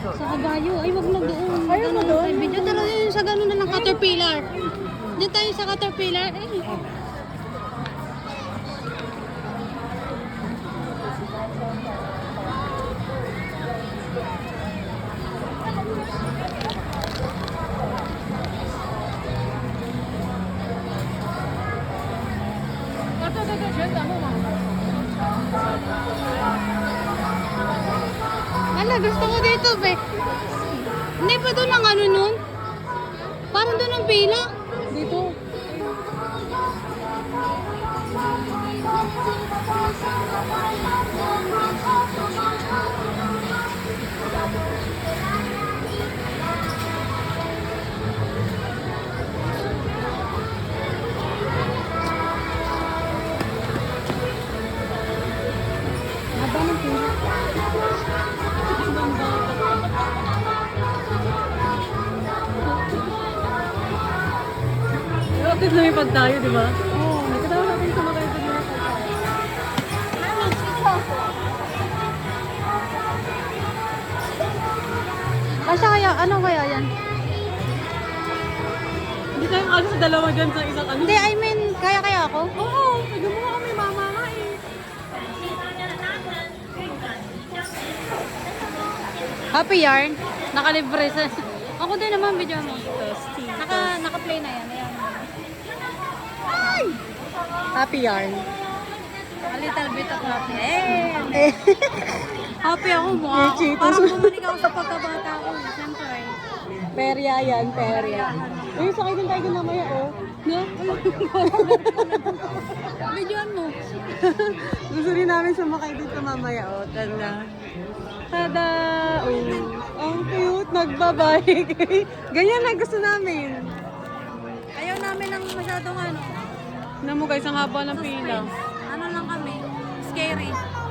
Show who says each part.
Speaker 1: Sa kabayo. Ay, wag na doon.
Speaker 2: Ayaw mo doon?
Speaker 1: Ay, video. Tara yun sa gano'n na lang, Caterpillar. Diyan tayo sa Caterpillar. Ay. Ala, gusto ko dito, be. Hindi pa doon ang ano nun? Parang doon ang pila.
Speaker 2: Dito.
Speaker 1: Haba ng pila.
Speaker 2: Bakit lumipad tayo, di ba?
Speaker 1: Oo.
Speaker 2: Nagkatawa natin sa mga ito lumipad tayo.
Speaker 1: Kasya kaya, ano kaya yan?
Speaker 2: Hindi tayong ano sa dalawa dyan sa isang ano.
Speaker 1: Hindi, I mean, kaya ako?
Speaker 2: Oo, pwede mo kami mama nga eh.
Speaker 1: Happy Yarn. Nakalibre sa... Ako din naman, video mo.
Speaker 2: Toasty.
Speaker 1: Naka-play na yan. Ayan.
Speaker 2: Happy yarn.
Speaker 1: A little bit of happy. Eh. Happy ako, mukha ako.
Speaker 2: Cheetos.
Speaker 1: Parang bumalik ako sa pagkabata ko. Siyempre.
Speaker 2: Perya yan, perya. Uy, sakay din tayo dun namaya, oh.
Speaker 1: No? Videoan mo.
Speaker 2: Gusto rin namin sumakay dito mamaya, oh. Tanda. Tada! Oh. Ang cute, nagbabike. Ganyan na gusto namin.
Speaker 1: Ayaw namin ng masyadong ano.
Speaker 2: Tignan mo guys, ang haba ng pila.
Speaker 1: Ano lang kami. Scary.